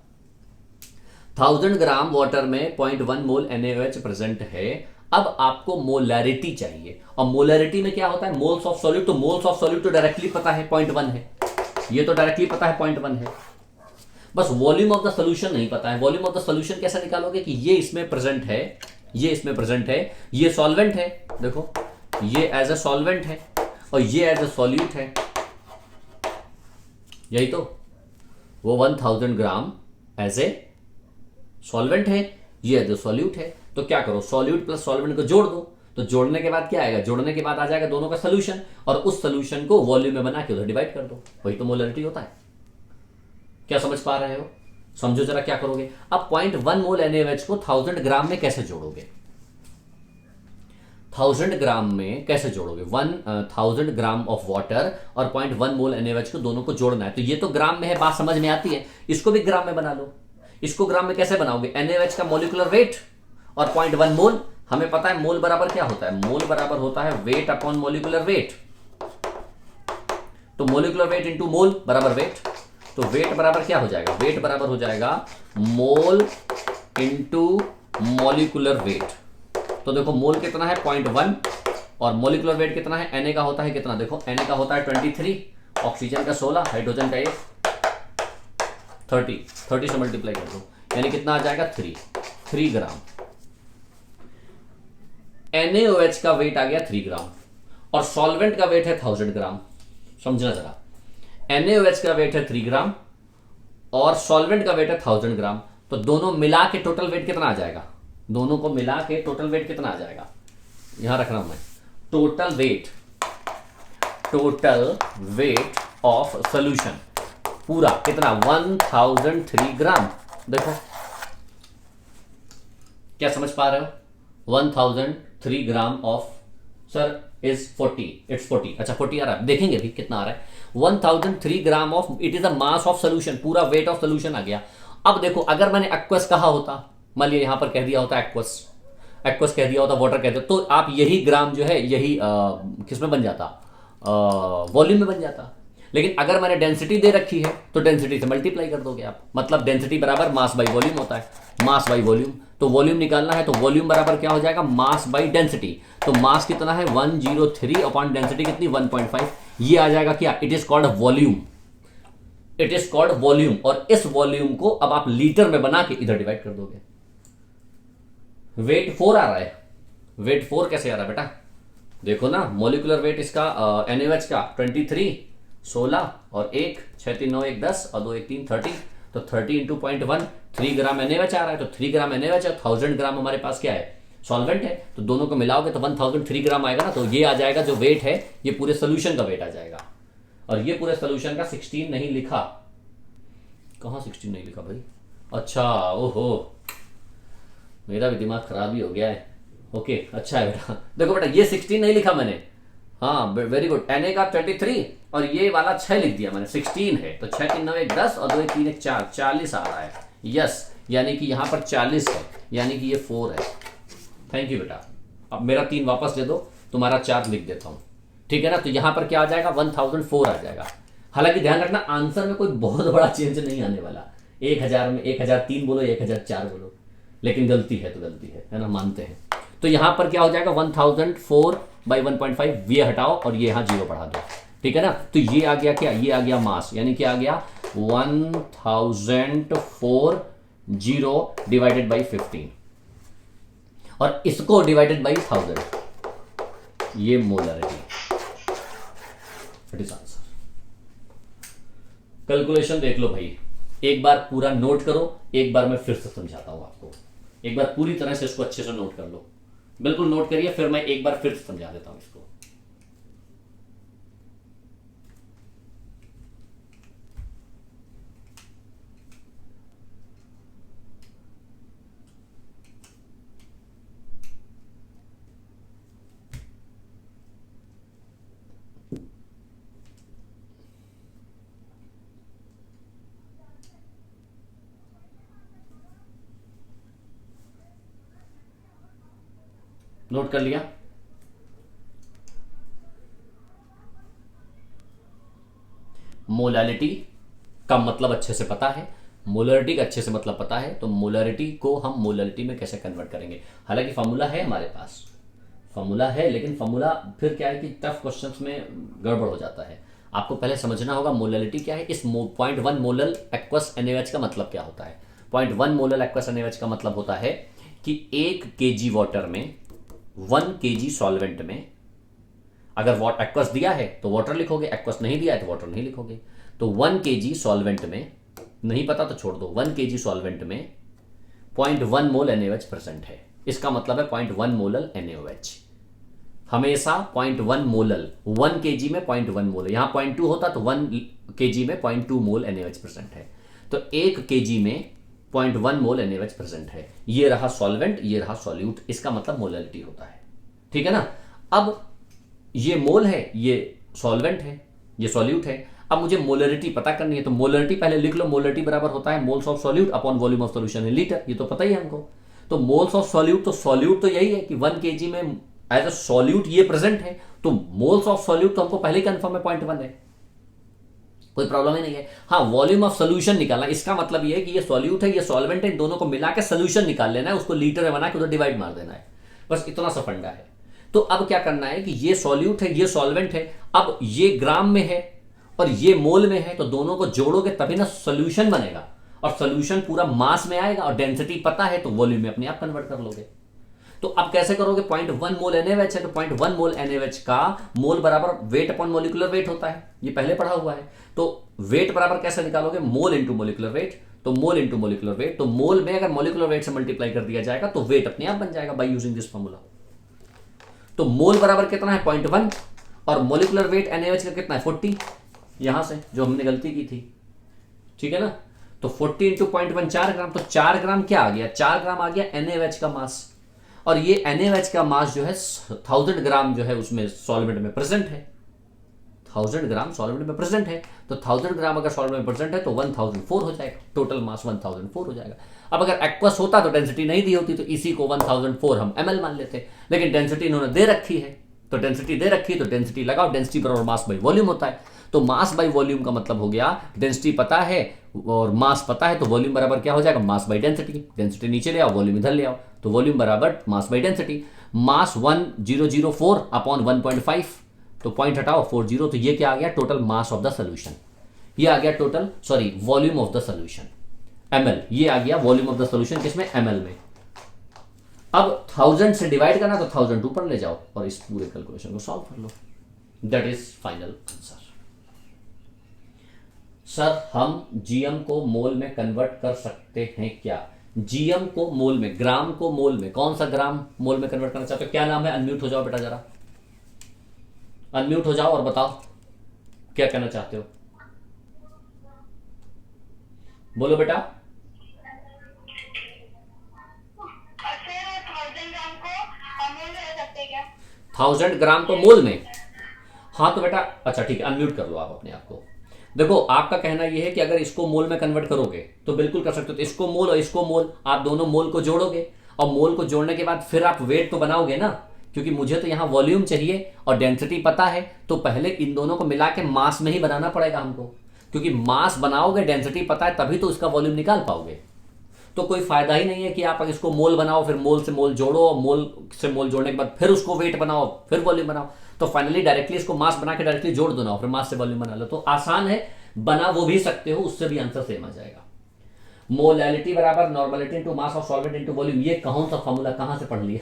1000 ग्राम वाटर में 0.1 मोल NaOH प्रेजेंट है। अब आपको मोलैरिटी चाहिए, और मोलैरिटी में क्या होता है, मोल्स ऑफ सॉल्यूट। तो मोल्स ऑफ सॉल्यूट तो डायरेक्टली पता है 0.1 है, ये तो डायरेक्टली पता है 0.1 है, बस वॉल्यूम ऑफ द सोल्यूशन नहीं पता है। वॉल्यूम ऑफ द सोल्यूशन कैसे निकालोगे कि ये इसमें प्रेजेंट है, ये इसमें प्रेजेंट है, ये सॉल्वेंट है, देखो ये एज अ सॉल्वेंट है और ये एज अ सॉल्यूट है, यही तो। वो 1000 ग्राम एज ए सॉल्वेंट है, ये एज ए सॉल्यूट है। तो क्या करो, सॉल्यूट प्लस सॉल्वेंट को जोड़ दो, तो जोड़ने के बाद क्या आएगा, जोड़ने के बाद आ जाएगा दोनों का सोल्यूशन, और उस सोल्यूशन को वॉल्यूम में बना के उधर डिवाइड कर दो, वही तो मोलरिटी होता है। क्या समझ पा रहे हो, समझो जरा क्या करोगे। अब 0.1 मोल NaOH को 1000 ग्राम में कैसे जोड़ोगे, 1000 ग्राम में कैसे जोड़ोगे, 1000 ग्राम ऑफ वाटर और 0.1 मोल NaOH को दोनों को जोड़ना है। तो ये तो ग्राम में है, बात समझ में आती है, इसको भी ग्राम में बना लो। इसको ग्राम में कैसे बनाओगे, NaOH का मोलिकुलर वेट और 0.1 मोल, हमें पता है मोल बराबर क्या होता है, मोल बराबर होता है वेट अपॉन मोलिकुलर वेट। तो मोलिकुलर वेट इंटू मोल बराबर वेट, तो वेट बराबर क्या हो जाएगा, वेट बराबर हो जाएगा मोल इंटू मोलिकुलर वेट। तो देखो मोल कितना है 0.1 और मोलिकुलर वेट कितना है, Na का होता है कितना, देखो Na का होता है 23, ऑक्सीजन का 16, हाइड्रोजन का 1, 30 से मल्टीप्लाई कर दो, यानी कितना आ जाएगा 3 ग्राम। NaOH का वेट आ गया 3 ग्राम और सॉल्वेंट का वेट है 1000 ग्राम। समझना जरा, NaOH का वेट है 3 ग्राम और सॉल्वेंट का वेट है 1000 ग्राम, तो दोनों मिला के टोटल वेट कितना आ जाएगा, दोनों को मिला के टोटल वेट कितना आ जाएगा, यहां रख रहा हूं मैं, टोटल वेट ऑफ सोल्यूशन पूरा कितना 1003 ग्राम। देखो क्या समझ पा रहे हो, 1003 gram of sir is 40, it's 40, अच्छा 40 आ रहा है, देखेंगे भी कितना आ रहा है। 1003 gram of, it is a mass of solution, पूरा वेट ऑफ सोल्यूशन आ गया। अब देखो अगर मैंने एक्वस कहा होता, मान लिया यहां पर कह दिया होता एक्वस कह दिया होता, वाटर कह दिया, तो आप यही ग्राम जो है यही किसमें बन जाता, वॉल्यूम में बन जाता। लेकिन अगर मैंने डेंसिटी दे रखी है तो डेंसिटी से मल्टीप्लाई कर दोगे आप, मतलब डेंसिटी बराबर मास बाई वॉल्यूम होता है, मास बाई वॉल्यूम। तो वॉल्यूम निकालना है तो वॉल्यूम बराबर क्या हो जाएगा, मास बाई डेंसिटी। तो मास कितना है 103 अपॉन डेंसिटी कितनी 1.5, ये आ जाएगा क्या, it is called volume, it is called volume. और इस वॉल्यूम को अब आप लीटर में बना के इधर डिवाइड कर दोगे। वेट 4 आ रहा है, वेट 4 कैसे आ रहा है बेटा, देखो ना मोलिकुलर वेट इसका NaOH का 23, 16 और 1, 6 3 9 1 10 और 2 1 3 30, तो 30 इंटू 0.1, 3 ग्राम NaOH आ रहा है, तो 3 ग्राम NaOH है, 1000 ग्राम हमारे पास क्या है, सॉल्वेंट है, तो दोनों को मिलाओगे तो 1003 ग्राम आएगा ना। तो ये आ जाएगा जो वेट है, ये पूरे सोल्यूशन का वेट आ जाएगा। और ये पूरे सोल्यूशन का 16 नहीं लिखा, कहाँ 16 नहीं लिखा भाई, अच्छा ओहो मेरा भी दिमाग खराब ही हो गया है। ओके अच्छा है बेटा, देखो बेटा ये 16 नहीं लिखा मैंने, हाँ वेरी गुड। Na का 23 और ये वाला 6 लिख दिया मैंने, 16 है, तो 6 3 9 1 10 और 2 1 3 1 4, 40 आ रहा है, यस, यानी कि यहाँ पर 40 है, यानी कि ये 4 है। थैंक यू बेटा, अब मेरा 3 वापस दे दो, तुम्हारा 4 लिख देता हूँ, ठीक है ना। तो यहाँ पर क्या आ जाएगा 1004 आ जाएगा। हालांकि ध्यान रखना आंसर में कोई बहुत बड़ा चेंज नहीं आने वाला, 1000 में 1003 बोलो 1004 बोलो, लेकिन गलती है तो गलती है ना, मानते हैं। तो यहां पर क्या हो जाएगा 1004 बाई 1.5, ये हटाओ और ये यहां 0 बढ़ा दो, ठीक है ना। तो ये आ गया क्या, ये आ गया मास, यानी क्या आ गया 1004 डिवाइडेड बाई 15 और इसको डिवाइडेड बाई 1000, ये molarity, it is answer. Calculation देख लो भाई, एक बार पूरा नोट करो, एक बार मैं फिर से समझाता हूं आपको, एक बार पूरी तरह से इसको अच्छे से नोट कर लो, बिल्कुल नोट करिए, फिर मैं एक बार फिर से समझा देता हूं इसको। नोट कर लिया? मोलैलिटी का मतलब अच्छे से पता है, मोलरिटी का अच्छे से मतलब पता है, तो मोलरिटी को हम मोलरिटी में कैसे कन्वर्ट करेंगे? हालांकि फॉर्मूला है हमारे पास, फॉर्मूला है, लेकिन फॉर्मूला फिर क्या है कि टफ क्वेश्चंस में गड़बड़ हो जाता है। आपको पहले समझना होगा मोलरिटी क्या है। इस 0.1 मोलल एक्वस NaOH का मतलब क्या होता है? 0.1 मोलल एक्वस NaOH का मतलब होता है कि 1 kg वाटर में 1 kg सॉल्वेंट में, अगर एक्वस दिया है तो वाटर लिखोगे, एक्वस नहीं दिया है तो वाटर नहीं लिखोगे। तो 1 kg सॉल्वेंट में, नहीं पता तो छोड़ दो, 1 kg सॉल्वेंट में 0.1 मोल NaOH प्रेजेंट है। इसका मतलब है 0.1 मोलल NaOH। हमेशा 0.1 मोलल, 1 kg में 0.1 मोल, यहां 0.2 होता तो 1 kg में 0.2 मोल NaOH प्रेजेंट है। तो 1 kg में 0.1 मोल NaOH प्रेजेंट है। ये रहा सॉल्वेंट, ये रहा सॉल्यूट, इसका मतलब मोलरिटी होता है। ठीक है ना? अब ये मोल है, ये सॉल्वेंट है, ये सॉल्यूट है। अब मुझे मोलरिटी पता करनी है, तो मोलरिटी पहले लिख लो। मोलरिटी बराबर होता है moles of solute upon volume of solution in litre, ये तो पता ही है हमको। तो मोल्स ऑफ सॉल्यूट, तो सॉल्यूट तो यही है कि 1 kg में एज अ सॉल्यूट ये प्रेजेंट है, तो मोल्स ऑफ सॉल्यूट तो हमको पहले ही कंफर्म है 0.1 है, कोई प्रॉब्लम ही नहीं है। हाँ, वॉल्यूम ऑफ सोल्यूशन निकालना, इसका मतलब ये है कि ये सॉल्यूट है, ये सॉल्वेंट है, इन दोनों को मिला के सोल्यूशन निकाल लेना है, उसको लीटर में बना के उधर डिवाइड मार देना है, बस इतना सा फंडा है। तो अब क्या करना है कि ये सॉल्यूट है, ये सॉल्वेंट है, अब ये ग्राम में है और ये मोल में है, तो दोनों को जोड़ोगे तभी ना सोल्यूशन बनेगा, और सोल्यूशन पूरा मास में आएगा, और डेंसिटी पता है तो वॉल्यूम में अपने आप कन्वर्ट कर लोगे। तो अब कैसे करोगे? 0.1 मोल NaOH है, तो 0.1 मोल NaOH का मोल बराबर वेट अपॉन मोलिकुलर वेट होता है, ये पहले पढ़ा हुआ है। तो वेट बराबर कैसे निकालोगे? Mole into molecular weight. तो मोल इंटू मोलिकुलर वेट, तो मोल में अगर मोलिकुलर वेट से मल्टीप्लाई कर दिया जाएगा तो वेट अपने आप बन जाएगा बाय यूजिंग दिस फॉर्मूला। तो मोल बराबर कितना है? 0.1, और मोलिकुलर वेट NaOH का कितना है? 40, यहां से जो हमने गलती की थी। ठीक है ना? तो 40 इंटू 0.1 4 ग्राम, तो 4 ग्राम क्या आ गया? 4 ग्राम आ गया NaOH का मास, और ये NaOH का मास जो है 1000 ग्राम जो है उसमें सॉल्वेंट में प्रेजेंट है, 1000 ग्राम सॉल्वेंट में प्रेजेंट है। तो 1000 ग्राम अगर सॉल्वेंट में प्रेजेंट है तो 1004 हो जाएगा, टोटल मास 1004 हो जाएगा। अब अगर एक्वस होता तो डेंसिटी नहीं दी होती, तो इसी को 1004 हम ml मान लेते, लेकिन डेंसिटी इन्होंने दे रखी है, तो डेंसिटी दे रखी है तो डेंसिटी लगाओ, डेंसिटी बराबर मास बाई वॉल्यूम होता है। तो मास बाई वॉल्यूम का मतलब हो गया डेंसिटी पता है और मास पता है, तो वॉल्यूम बराबर क्या हो जाएगा? Mass by density. डेंसिटी नीचे ले आओ, वॉल्यूम इधर ले आओ, तो वॉल्यूम बराबर mass by density. Mass 1004 upon 1.5, तो पॉइंट हटाओ 40, तो ये क्या आ गया? Total mass of the solution. ये आ गया total, sorry, volume of the solution ml, ये आ गया वॉल्यूम ऑफ द सोल्यूशन किसमें? ml में। अब 1000 से डिवाइड करना, तो 1000 ऊपर ले जाओ और इस पूरे कैलकुलेशन को सॉल्व कर लो। That is final answer. Sir हम जीएम को मोल में कन्वर्ट कर सकते हैं क्या? जीएम को मोल में, ग्राम को मोल में, कौन सा ग्राम मोल में कन्वर्ट करना चाहते हो? क्या नाम है? अनम्यूट हो जाओ बेटा, जरा अनम्यूट हो जाओ और बताओ क्या कहना चाहते हो, बोलो बेटा। 1000 ग्राम को मोल में? हाँ तो बेटा, अच्छा ठीक है, अनम्यूट कर लो आप अपने आप को। देखो, आपका कहना यह है कि अगर इसको मोल में कन्वर्ट करोगे तो बिल्कुल कर सकते हो। तो इसको मोल और इसको मोल, आप दोनों मोल को जोड़ोगे, और मोल को जोड़ने के बाद फिर आप वेट तो बनाओगे ना, क्योंकि मुझे तो यहां वॉल्यूम चाहिए और डेंसिटी पता है, तो पहले इन दोनों को मिला के मास में ही बनाना पड़ेगा हमको, क्योंकि मास बनाओगे, डेंसिटी पता है, तभी तो इसका वॉल्यूम निकाल पाओगे। तो कोई फायदा ही नहीं है कि आप अगर इसको मोल बनाओ, फिर मोल से मोल जोड़ो, और मोल से मोल जोड़ने के बाद फिर उसको वेट बनाओ, फिर वॉल्यूम बनाओ। तो फाइनली डायरेक्टली इसको मास बना के डायरेक्टली जोड़ दो ना, फिर मास से वॉल्यूम बना लो। तो आसान है, बना वो भी सकते हो, उससे भी आंसर सेम आ जाएगा। मोलैलिटी बराबर normality into mass of solvent into volume, ये कौन सा फॉर्मूला कहां से पढ़ लिया?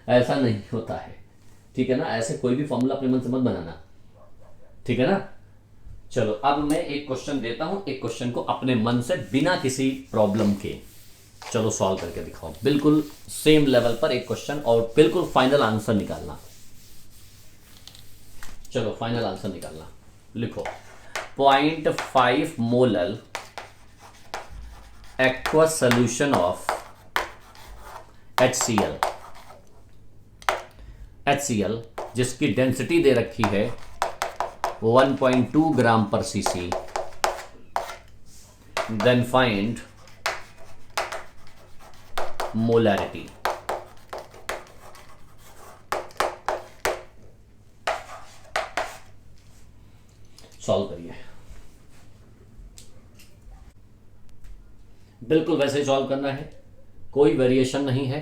ऐसा नहीं होता है, ठीक है ना? ऐसे कोई भी फॉर्मूला अपने मन से मत बनाना, ठीक है ना? चलो अब मैं एक क्वेश्चन देता हूं, एक क्वेश्चन को अपने मन से बिना किसी प्रॉब्लम के चलो सॉल्व करके दिखाओ। बिल्कुल सेम लेवल पर एक क्वेश्चन, और बिल्कुल फाइनल आंसर निकालना। चलो फाइनल आंसर निकालना, लिखो 0.5 molal aqueous solution of HCl जिसकी डेंसिटी दे रखी है 1.2 gram per cc, then find molarity. Solve करिए। बिल्कुल वैसे ही सॉल्व करना है, कोई वेरिएशन नहीं है,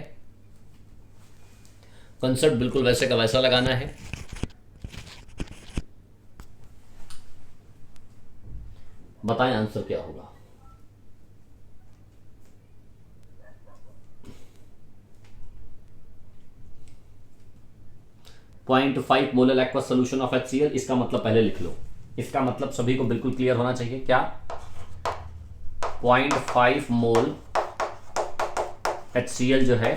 कंसेप्ट बिल्कुल वैसे का वैसा लगाना है। बताएं आंसर क्या होगा। .5 molar aqueous solution of HCl, इसका मतलब पहले लिख लो, इसका मतलब सभी को बिल्कुल क्लियर होना चाहिए। क्या 0.5 मोल HCl जो है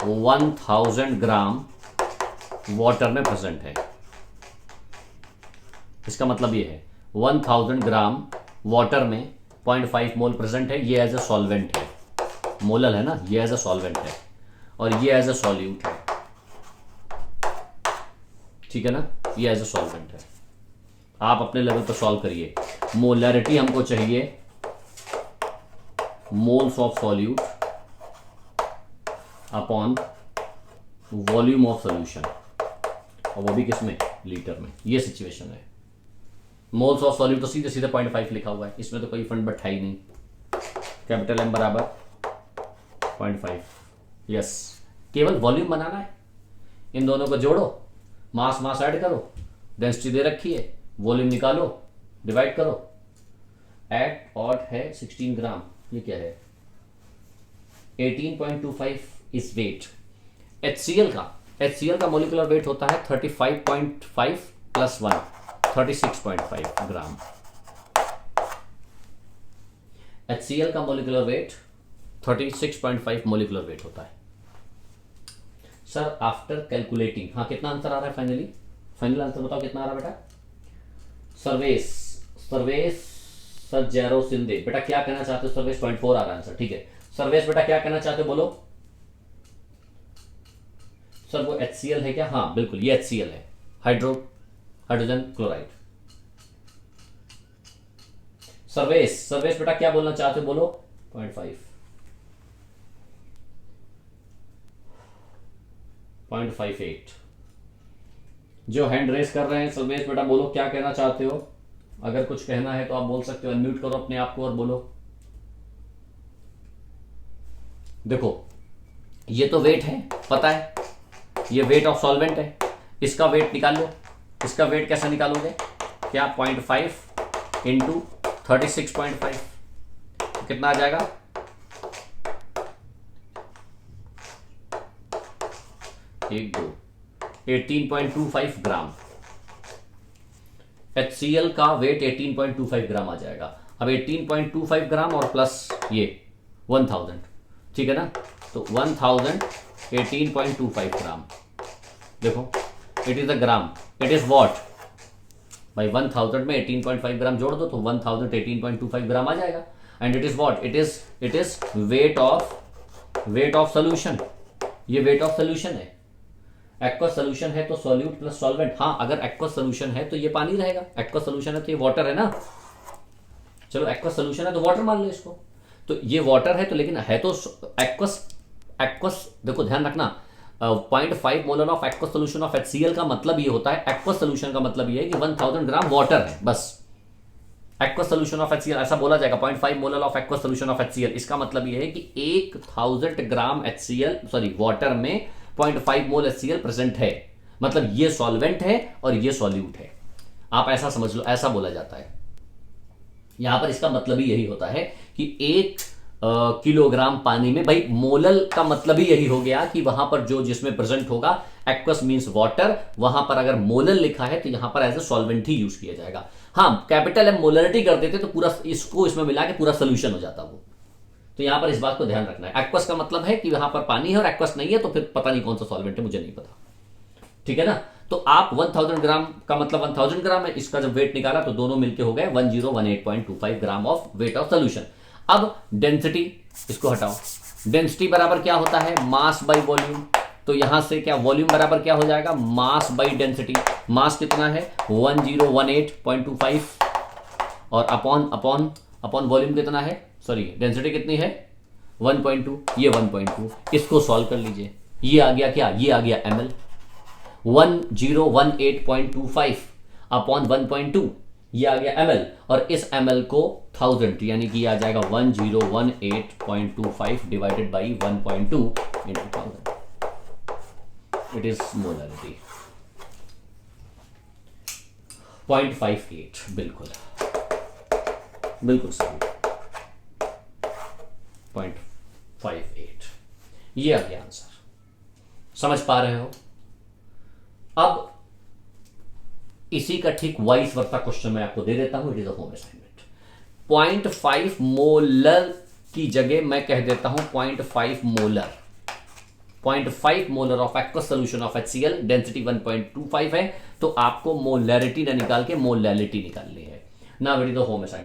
1000 ग्राम वाटर में प्रेजेंट है। इसका मतलब ये है 1000 ग्राम वाटर में 0.5 मोल प्रेजेंट है। ये एज ए सॉल्वेंट है, मोलल है ना, ये एज ए सॉल्वेंट है और ये एज ए सॉल्यूट है, ठीक है ना, ये एज ए सॉल्वेंट है। आप अपने लेवल पर सॉल्व करिए। मोलैरिटी हमको चाहिए moles of solute upon volume of solution, और वो भी किसमें, लीटर में। ये सिचुएशन है। मोल्स ऑफ सॉल्यूट तो सीधे सीधे 0.5 लिखा हुआ है, इसमें तो कोई फंड बट है ही नहीं। कैपिटल M बराबर 0.5। यस, केवल वॉल्यूम बनाना है, इन दोनों को जोड़ो, मास मास ऐड करो, डेंसिटी दे रखी है, वॉल्यूम निकालो, डिवाइड करो। एट ऑड है 16 ग्राम, ये क्या है 18.25 इज वेट। HCl का मोलिकुलर वेट होता है 35.5 प्लस 1 36.5 ग्राम। HCl का मोलिकुलर वेट 36.5 मोलिकुलर वेट होता है। सर आफ्टर कैलकुलेटिंग, हाँ कितना आंसर आ रहा है फाइनली, फाइनल आंसर बताओ कितना आ रहा है बेटा। सर्वेश सर जैरो सिंधे, बेटा क्या कहना चाहते हो। सर्वेश 0.4 आ रहा है आंसर, ठीक है। सर्वेश बेटा क्या कहना चाहते हो, बोलो। सर वो HCl है क्या, हाँ बिल्कुल ये HCl है, हाइड्रोजन क्लोराइड। सर्वेश बेटा क्या बोलना चाहते हो, बोलो। 0.58 जो हैंड रेस कर रहे हैं। सर्वेश बेटा बोलो क्या कहना चाहते हो, अगर कुछ कहना है तो आप बोल सकते हो, अनम्यूट करो अपने आप को और बोलो। देखो ये तो वेट है, पता है ये वेट ऑफ सॉल्वेंट है, इसका वेट निकाल लो। इसका वेट कैसे निकालोगे, क्या 0.5 इंटू 36.5 कितना आ जाएगा, एक दो 18.25 ग्राम। HCl का वेट 18.25 ग्राम आ जाएगा। अब 18.25 ग्राम और प्लस ये 1000, ठीक है ना, तो 1000 18.25 ग्राम। देखो it is a gram, it is what भाई, 1000 में 18.5 ग्राम जोड़ दो तो 1000 18.25 ग्राम आ जाएगा। And it is what, it is weight of solution. ये वेट ऑफ सोल्यूशन है। एक्वस सोल्यूशन है तो सॉल्यूट प्लस सॉल्वेंट। हाँ अगर एक्वस सोल्यूशन है तो ये पानी रहेगा, एक्वस सोल्यूशन है तो ये वाटर है ना। चलो एक्वस सोल्यूशन है तो वाटर मान लो इसको, तो ये वाटर है तो, लेकिन है तो एक्वस देखो ध्यान रखना, 0.5 molar of aqueous solution of HCl का मतलब ये होता है, एक्वस सोल्यूशन का मतलब ये है कि 1000 ग्राम वाटर है बस। एक्वस सोल्यूशन ऑफ HCl ऐसा बोला जाएगा, 0.5 molar of aqueous solution of HCl, इसका मतलब ये है कि 1000 ग्राम वाटर में 0.5 मोल HCl प्रेजेंट है, मतलब ये सॉल्वेंट है और ये सॉल्यूट है। आप ऐसा समझ लो, ऐसा बोला जाता है यहां पर। इसका मतलब ही यही होता है कि 1 किलोग्राम पानी में, भाई मोलल का मतलब ही यही हो गया कि वहां पर जो जिसमें प्रेजेंट होगा, एक्वस मींस वाटर, वहां पर अगर मोलल लिखा है तो यहां पर एज ए सॉल्वेंट ही यूज किया जाएगा। हाँ कैपिटल M मोलरिटी कर देते तो पूरा इसको इसमें मिला के पूरा सोल्यूशन हो जाता वो। तो यहां पर इस बात को ध्यान रखना है। एक्वस का मतलब है कि वहां पर पानी है और एक्वस नहीं है तो फिर पता नहीं कौन सा सॉल्वेंट है, मुझे नहीं पता, ठीक है ना। तो आप 1000 ग्राम का मतलब 1000 ग्राम है, इसका जब वेट निकाला तो दोनों मिलके हो गए 1018.25 gram of weight of solution. अब डेंसिटी, इसको हटाओ, डेंसिटी बराबर क्या होता है, मास बाई वॉल्यूम। तो यहां से क्या वॉल्यूम बराबर क्या हो जाएगा, मास बाई डेंसिटी। मास कितना है 1018.25 और अपॉन वॉल्यूम कितना है, सॉरी डेंसिटी कितनी है 1.2, ये 1.2। इसको सॉल्व कर लीजिए, ये आ गया क्या, ये आ गया ml। 1018.25 अपॉन 1.2, ये आ गया ml, और इस ml को 1000 यानी कि आ जाएगा 1018.25 divided by 1.2 into 1000. It is molarity 0.58. बिल्कुल बिल्कुल सही, 0.58. ये आ गया आंसर. समझ पा रहे हो? अब इसी का ठीक वाइस वर्सा क्वेश्चन मैं आपको दे देता हूं. It is a home assignment. 0.5 molar की जगह मैं कह देता हूं 0.5 molar. 0.5 molar of aqueous solution of HCl, density 1.25 है, तो आपको मोलैरिटी ना निकाल के मोलैलिटी निकालनी है. Now it is the home assignment.